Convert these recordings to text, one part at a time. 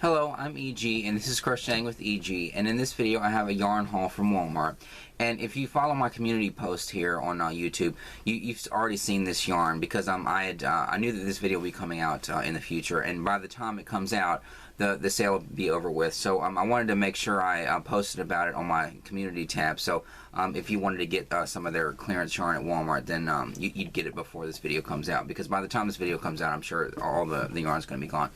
Hello, I'm EG, and this is Crocheting with EG, and in this video I have a yarn haul from Walmart. And if you follow my community post here on YouTube, you've already seen this yarn because I knew that this video would be coming out in the future, and by the time it comes out, the sale will be over with. So I wanted to make sure I posted about it on my community tab. So if you wanted to get some of their clearance yarn at Walmart, then you'd get it before this video comes out, because by the time this video comes out, I'm sure all the yarn's going to be gone.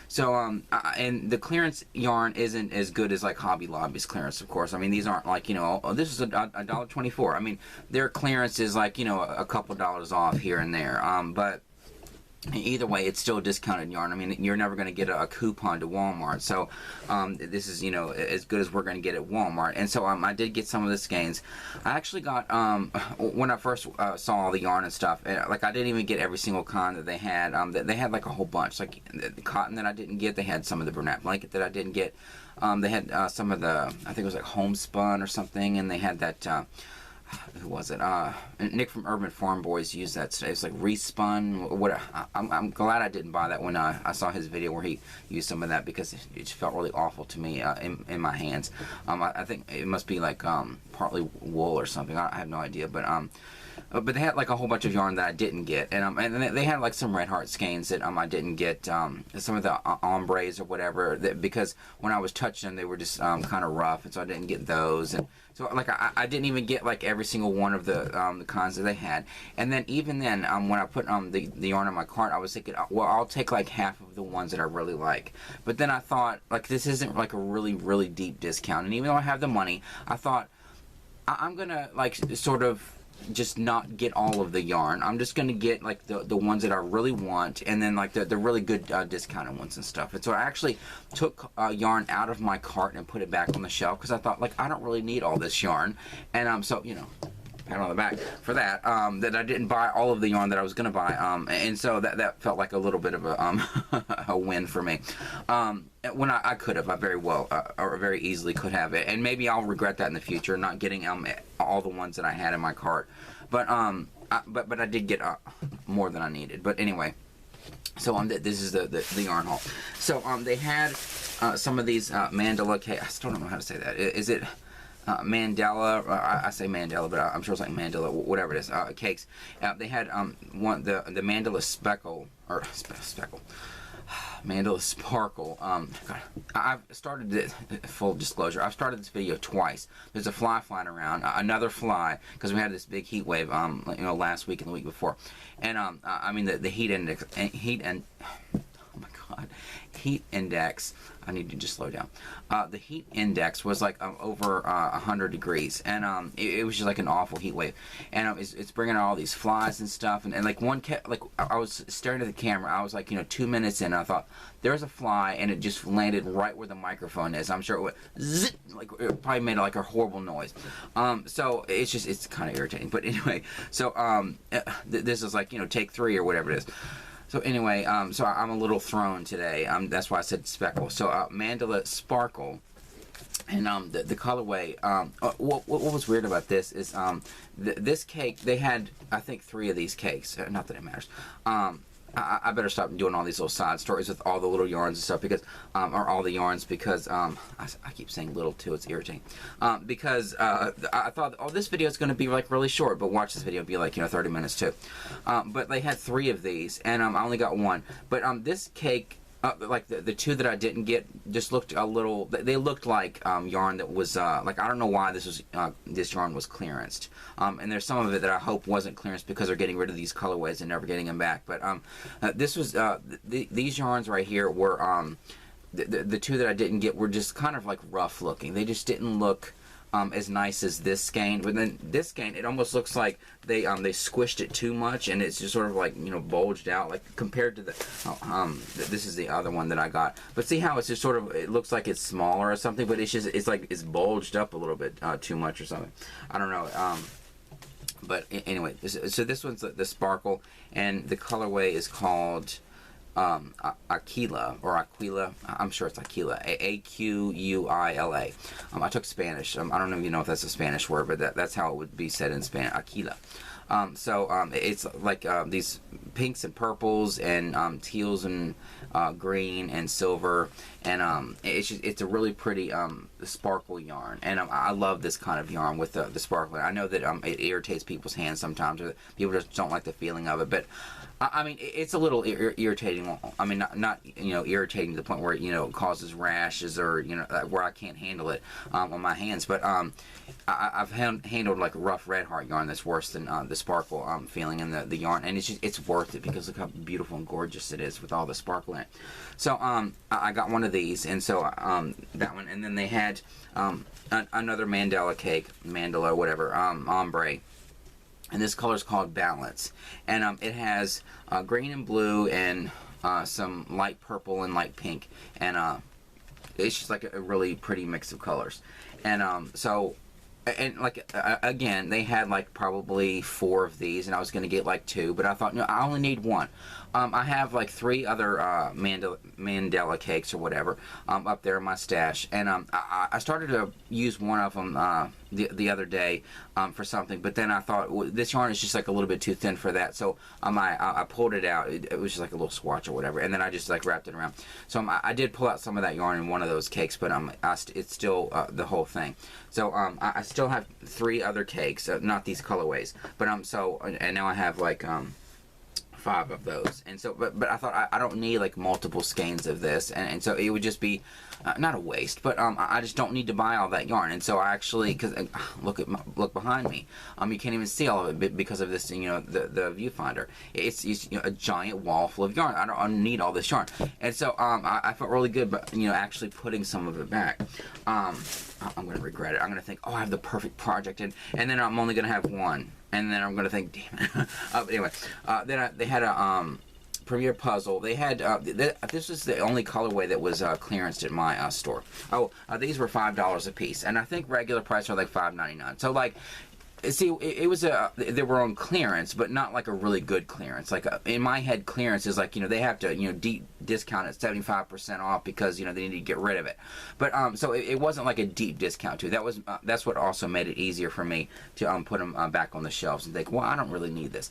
So, and the clearance yarn isn't as good as like Hobby Lobby's clearance, of course. I mean, these aren't like, you know, oh, this is $1.24. I mean, their clearance is like, you know, a couple dollars off here and there. But either way, it's still discounted yarn. I mean, you're never going to get a coupon to Walmart. So, this is, you know, as good as we're going to get at Walmart. And so, I did get some of the skeins. I actually got, when I first saw all the yarn and stuff, like, I didn't even get every single kind that they had. They had, like, a whole bunch. Like, the cotton that I didn't get, they had some of the brunette blanket that I didn't get. They had some of the, I think it was, like, homespun or something, and they had that, who was it? Nick from Urban Farm Boys used that today. It's like respun. What? I'm glad I didn't buy that when I saw his video where he used some of that, because it just felt really awful to me in my hands. I think it must be like partly wool or something. I have no idea, but they had like a whole bunch of yarn that I didn't get, and they had like some Red Heart skeins that I didn't get, some of the ombres or whatever, because when I was touching them they were just kind of rough, and so I didn't get those. And so like I didn't even get like every single one of the kinds that they had. And then even then, when I put the yarn in my cart, I was thinking, well, I'll take like half of the ones that I really like. But then I thought, like, this isn't like a really deep discount, and even though I have the money, I thought I'm gonna like sort of just not get all of the yarn. I'm just gonna get like the ones that I really want, and then like the really good discounted ones and stuff. And so I actually took yarn out of my cart and put it back on the shelf, because I thought, like, I don't really need all this yarn. And so, you know, pat on the back for that, that I didn't buy all of the yarn that I was gonna buy, and so that felt like a little bit of a a win for me. When I could have, I very well or very easily could have it, and maybe I'll regret that in the future, not getting all the ones that I had in my cart. But I did get more than I needed. But anyway, so this is the yarn haul. So they had some of these Mandala cakes. I still don't know how to say that. Is it Mandala? I say Mandala, but I'm sure it's like Mandala, whatever it is. Cakes. They had the Mandala speckle, or speckle. Mandala Sparkle. God, I've started this, full disclosure, I've started this video twice. There's a fly flying around, another fly, because we had this big heat wave, you know, last week and the week before. And I mean the heat index, oh my God, heat index. I need to just slow down. The heat index was like over 100 degrees, and it was just like an awful heat wave. And it's bringing out all these flies and stuff. And like one kept, like, I was staring at the camera. I was like, you know, 2 minutes in, and I thought, there's a fly, and it just landed right where the microphone is. I'm sure it went zip, like it probably made like a horrible noise. So it's kind of irritating. But anyway, so this is like, you know, take 3 or whatever it is. So anyway, so I'm a little thrown today. That's why I said speckle. So Mandala Sparkle, and the colorway. What was weird about this is this cake. They had, I think, 3 of these cakes. Not that it matters. I better stop doing all these little side stories with all the little yarns and stuff, because, or all the yarns, because, I keep saying little too, it's irritating, because, I thought, oh, this video is going to be like really short, but watch this video be like, you know, 30 minutes too. But they had 3 of these, and, I only got 1, but, this cake, like the 2 that I didn't get just looked a little, they looked like yarn that was like, I don't know why this yarn was clearanced, and there's some of it that I hope wasn't clearanced, because they're getting rid of these colorways and never getting them back. But this was these yarns right here were the 2 that I didn't get were just kind of like rough looking. They just didn't look as nice as this skein. But then this skein, it almost looks like they squished it too much, and it's just sort of like, you know, bulged out, like compared to the this is the other one that I got. But see how it's just sort of, it looks like it's smaller or something, but it's just, it's like it's bulged up a little bit too much or something. I don't know. But anyway, so this one's the Sparkle, and the colorway is called Aquila, or Aquila. I'm sure it's Aquila. A-Q-U-I-L-A. I took Spanish. I don't even know if that's a Spanish word, but that's how it would be said in Spanish. Aquila. It's like these pinks and purples and teals and green and silver, and it's a really pretty sparkle yarn, and I love this kind of yarn with the sparkling. I know that it irritates people's hands sometimes, or people just don't like the feeling of it, but I mean, it's a little irritating. I mean, not irritating to the point where it causes rashes or where I can't handle it on my hands. But I've handled like a rough red heart yarn that's worse than the sparkle feeling in the yarn, and it's worth it because look how beautiful and gorgeous it is with all the sparkle in it. So I got one of these, and so that one, and then they had another Mandala, whatever, ombre. And this color is called Balance, and it has green and blue and some light purple and light pink, and it's just like a really pretty mix of colors. And again, they had like probably 4 of these, and I was going to get like 2, but I thought, no, I only need 1. I have like 3 other Mandala cakes or whatever up there in my stash, and I started to use one of them the other day for something, but then I thought, well, this yarn is just like a little bit too thin for that, so I pulled it out. It was just like a little swatch or whatever, and then I just like wrapped it around. So I did pull out some of that yarn in one of those cakes, but it's still the whole thing. So I still have 3 other cakes, not these colorways, but and now I have like 5 of those, and so but I thought I don't need like multiple skeins of this, and so it would just be not a waste, but I just don't need to buy all that yarn. And so I actually, because look behind me, you can't even see all of it because of this, the viewfinder. It's a giant wall full of yarn. I don't need all this yarn, and so I felt really good, but actually putting some of it back. I'm gonna regret it. I'm gonna think, oh, I have the perfect project, and then I'm only gonna have 1. And then I'm going to think, damn it. But anyway, then they had a Premier Puzzle. They had, this was the only colorway that was clearanced at my store. These were $5 a piece. And I think regular price are like $5.99. So like, see, it was they were on clearance, but not like a really good clearance. Like in my head, clearance is like they have to deep discount it 75% off because they need to get rid of it. But so it wasn't like a deep discount too. That's what also made it easier for me to put them back on the shelves and think, well, I don't really need this.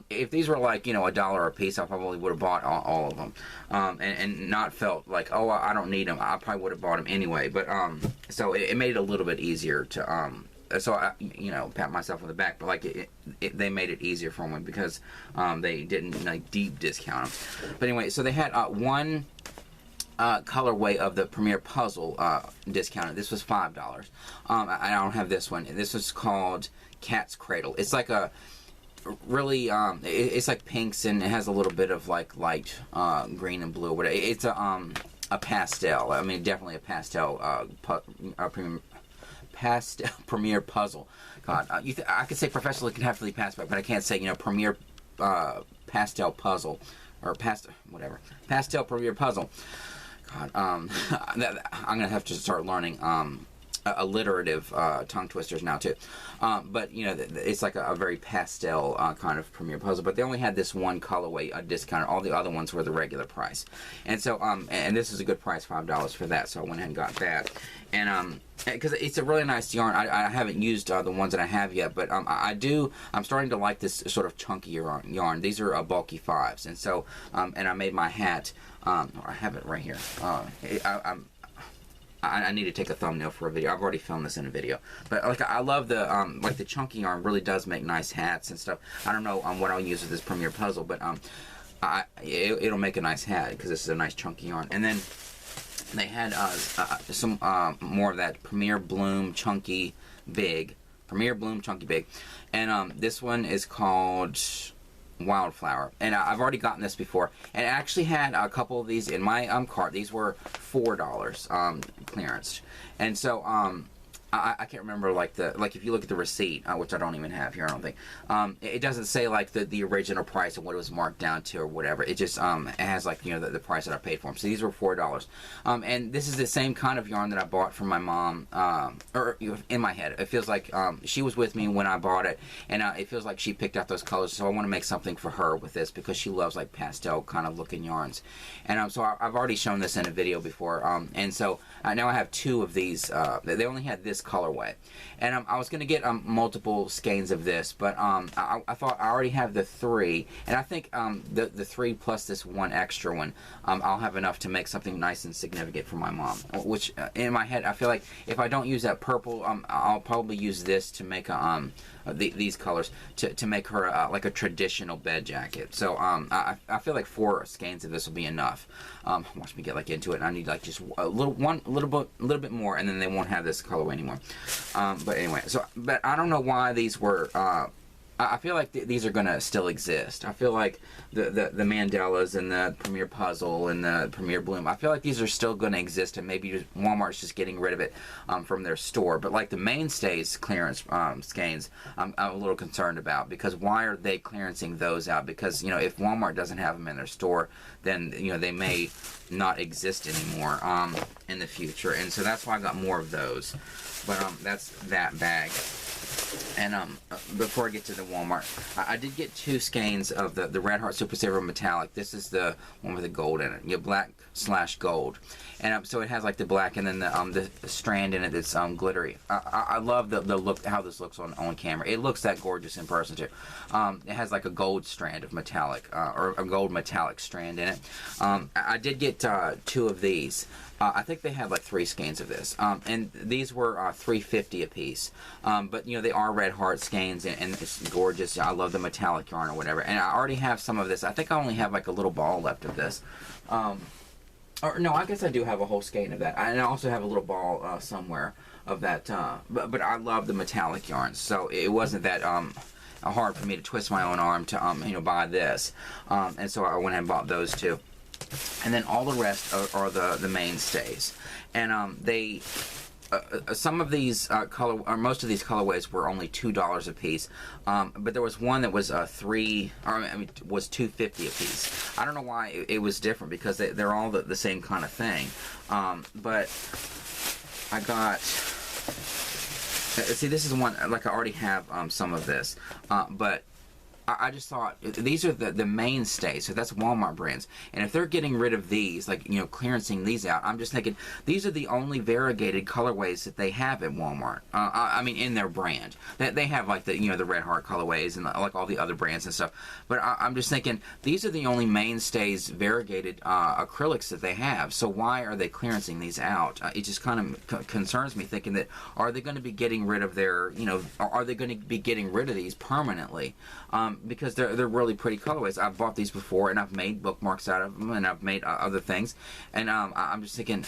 If these were like $1 a piece, I probably would have bought all of them, and not felt like, oh, I don't need them. I probably would have bought them anyway. But so it made it a little bit easier to so I, pat myself on the back, but like they made it easier for me because they didn't like deep discount them. But anyway, so they had one colorway of the Premier Puzzle discounted. This was $5. I don't have this one. This was called Cat's Cradle. It's like a really it's like pinks, and it has a little bit of like light green and blue. But it's a pastel. I mean, definitely a pastel Premier Puzzle. God, I could say professionally conceptually pastel, but I can't say Premier Pastel Puzzle or Pastel Premier Puzzle. God, I'm gonna have to start learning alliterative tongue twisters now too. But it's like a very pastel kind of Premier Puzzle. But they only had this one colorway discounted. All the other ones were the regular price. And so and this is a good price, $5 for that. So I went ahead and got that. And because it's a really nice yarn. I haven't used the ones that I have yet, but I'm starting to like this sort of chunkier yarn. These are bulky 5s, and so and I made my hat. I have it right here. I need to take a thumbnail for a video. I've already filmed this in a video, but like I love the like the chunky yarn really does make nice hats and stuff. I don't know what I'll use with this Premier Puzzle, but it'll make a nice hat because this is a nice chunky yarn. And then they had some more of that Premier Bloom Chunky Big, and this one is called Wildflower, and I've already gotten this before, and I actually had a couple of these in my cart. These were $4 clearance, and so I can't remember like if you look at the receipt, which I don't even have here, I don't think, it doesn't say like the original price and what it was marked down to or whatever. It just it has like the price that I paid for them. So these were $4, and this is the same kind of yarn that I bought from my mom, or in my head it feels like she was with me when I bought it, and it feels like she picked out those colors. So I want to make something for her with this because she loves like pastel kind of looking yarns, and so I've already shown this in a video before, and so now I have 2 of these. They only had this colorway. And I was going to get multiple skeins of this, but I thought I already have the 3, and I think the 3 plus this 1 extra one, I'll have enough to make something nice and significant for my mom. Which in my head, I feel like if I don't use that purple, I'll probably use this to make a these colors to make her like a traditional bed jacket. So I feel like 4 skeins of this will be enough. Watch me get like into it. And I need like just a little bit more, and then they won't have this colorway anymore. But anyway, but I don't know why these were. I feel like these are gonna still exist. I feel like the Mandalas and the Premier Puzzle and the Premier Bloom, I feel like these are still gonna exist, and maybe Walmart's just getting rid of it from their store. But like the Mainstays clearance skeins, I'm a little concerned about, because why are they clearancing those out? Because, you know, if Walmart doesn't have them in their store, then, you know, they may not exist anymore in the future. And so that's why I got more of those. But that's that bag. And before I get to the Walmart, I did get 2 skeins of the Red Heart Super Saver Metallic. This is the one with the gold in it. You have black/gold, and so it has like the black and then the strand in it that's glittery. I love the look, how this looks on camera. It looks that gorgeous in person too. It has like a gold strand of metallic, or a gold metallic strand in it. I did get 2 of these. I think they had like 3 skeins of this, and these were $3.50 a piece. But you know, they are Red Heart skeins, and it's gorgeous. I love the metallic yarn or whatever. And I already have some of this. I think I only have like a little ball left of this. Or no, I guess I do have a whole skein of that. And I also have a little ball somewhere of that. But I love the metallic yarns, so it wasn't that hard for me to twist my own arm to you know, buy this. And so I went ahead and bought those 2. And then all the rest are the Mainstays, and they some of these most of these colorways were only $2 a piece, but there was one that was was $2.50 a piece. I don't know why it was different, because they're all the same kind of thing. But I got. See, this is one, like I already have some of this, but I just thought these are the Mainstays, so that's Walmart brands, and if they're getting rid of these, like, you know, clearancing these out, I'm just thinking these are the only variegated colorways that they have at Walmart. I mean, in their brand, they have like the, you know, the Red Heart colorways and like all the other brands and stuff. But I'm just thinking these are the only Mainstays variegated acrylics that they have. So why are they clearancing these out? It just kind of concerns me, thinking that, are they going to be getting rid of their, you know, are they going to be getting rid of these permanently? Because they're really pretty colorways. I've bought these before, and I've made bookmarks out of them, and I've made other things. And I'm just thinking,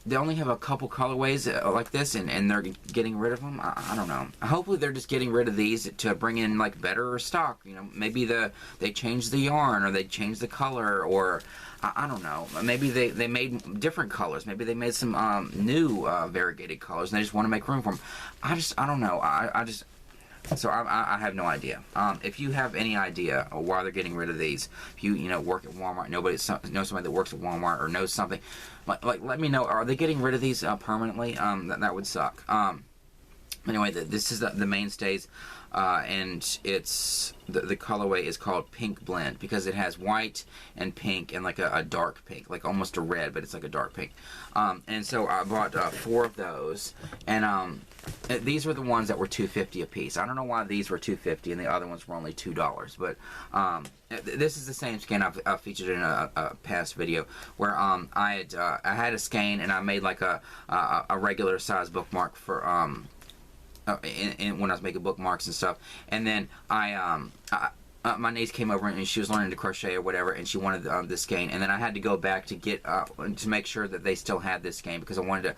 they only have a couple colorways like this, and they're getting rid of them. I don't know. Hopefully they're just getting rid of these to bring in like better stock. You know, maybe they changed the yarn, or they changed the color, or I don't know. Maybe they made different colors. Maybe they made some new variegated colors, and they just want to make room for them. I don't know. So I have no idea. If you have any idea why they're getting rid of these, if you know, work at Walmart, knows somebody that works at Walmart, or knows something, like let me know. Are they getting rid of these permanently? That would suck. Anyway, this is the Mainstays, and it's the colorway is called Pink Blend, because it has white and pink and like a dark pink, like almost a red, but it's like a dark pink. And so I bought 4 of those, and these were the ones that were $2.50 a piece. I don't know why these were $2.50 and the other ones were only $2, but this is the same skein I've featured in a past video, where I had a skein, and I made like a regular size bookmark for when I was making bookmarks and stuff, and then my niece came over, and she was learning to crochet or whatever, and she wanted this skein, and then I had to go back to get to make sure that they still had this skein, because I wanted to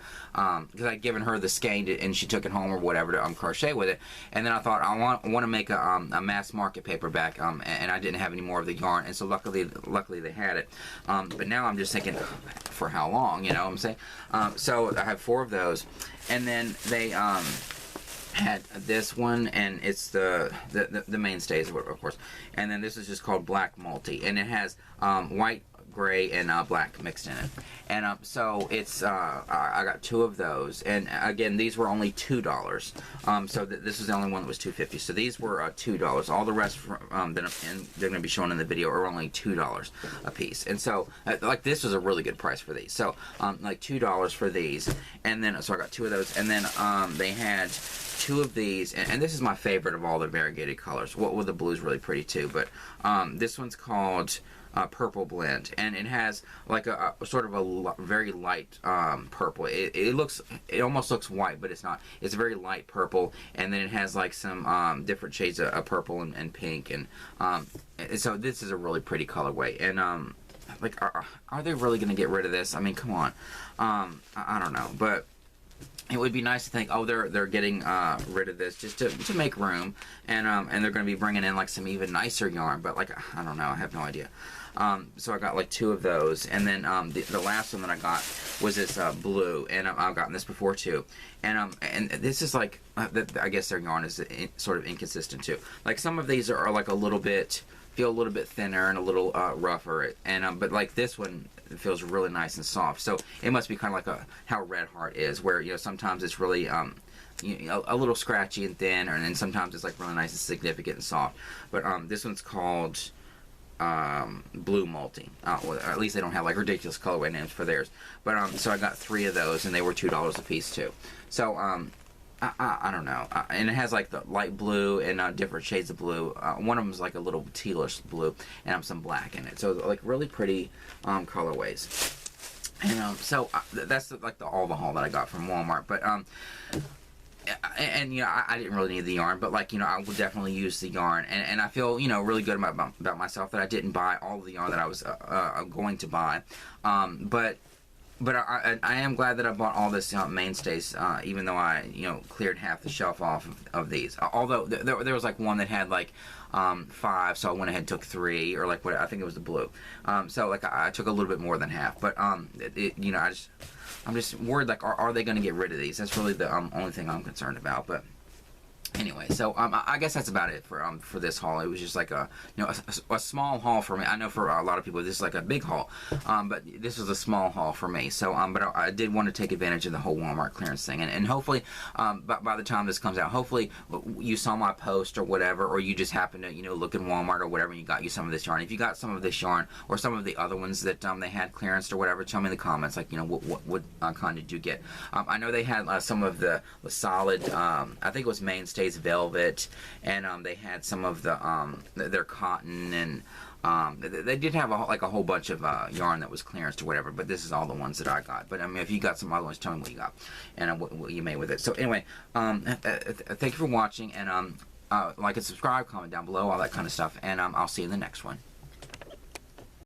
because I'd given her the skein and she took it home or whatever to crochet with it, and then I thought I want to make a mass market paperback, and I didn't have any more of the yarn, and so luckily they had it, but now I'm just thinking, for how long, you know what I'm saying? So I have 4 of those, and then they had this one, and it's the Mainstays, of course, and then this is just called Black Multi, and it has white gray and black mixed in it. And so it's I got 2 of those, and again, these were only $2. So this is the only one that was $2.50. So these were $2. All the rest that they're going to be shown in the video are only $2 a piece. And so like this was a really good price for these. So like $2 for these, and then so I got 2 of those, and then they had 2 of these, and this is my favorite of all the variegated colors. Well, the blue's really pretty too, but this one's called Purple Blend, and it has like a sort of a very light purple. It almost looks white, but it's not. It's a very light purple, and then it has like some different shades of purple and pink, and so this is a really pretty colorway. And like, are they really going to get rid of this? I mean, come on. I don't know, but it would be nice to think, oh, they're getting rid of this just to make room, and they're going to be bringing in like some even nicer yarn. But like, I don't know, I have no idea. So I got like 2 of those, and then the last one that I got was this blue, and I've gotten this before too. And this is like I guess their yarn is sort of inconsistent too. Like some of these are like feel a little bit thinner and a little rougher, and but like this one feels really nice and soft. So it must be kind of like how Red Heart is, where sometimes it's really a little scratchy and thin, and then sometimes it's like really nice and significant and soft. But this one's called Blue Multi. Well, at least they don't have like ridiculous colorway names for theirs. But so I got 3 of those, and they were $2 a piece too. So I don't know, and it has like the light blue and different shades of blue. One of them is like a little tealish blue, and some black in it. So like really pretty colorways. And so that's like all the haul that I got from Walmart. But and I didn't really need the yarn, but like I would definitely use the yarn, and I feel really good about myself that I didn't buy all the yarn that I was going to buy. But I am glad that I bought all this Mainstays, even though I cleared half the shelf off of these. Although there was like one that had like 5, so I went ahead and took 3, or like what I think it was the blue. So like I took a little bit more than half. But I'm just worried, like, are they going to get rid of these? That's really the only thing I'm concerned about. But anyway, so I guess that's about it for this haul. It was just like a small haul for me. I know for a lot of people this is like a big haul, but this was a small haul for me. So but I did want to take advantage of the whole Walmart clearance thing, and hopefully by the time this comes out, hopefully you saw my post or whatever, or you just happened to look in Walmart or whatever, and you got some of this yarn. If you got some of this yarn or some of the other ones that they had clearanced or whatever, tell me in the comments, like what kind did you get. I know they had some of the solid, I think it was Mainstays velvet, and they had some of the their cotton, and they did have a whole bunch of yarn that was clearanced or whatever. But this is all the ones that I got. But I mean, if you got some other ones, tell me what you got and what you made with it. So anyway, thank you for watching, and like and subscribe, comment down below, all that kind of stuff, and I'll see you in the next one.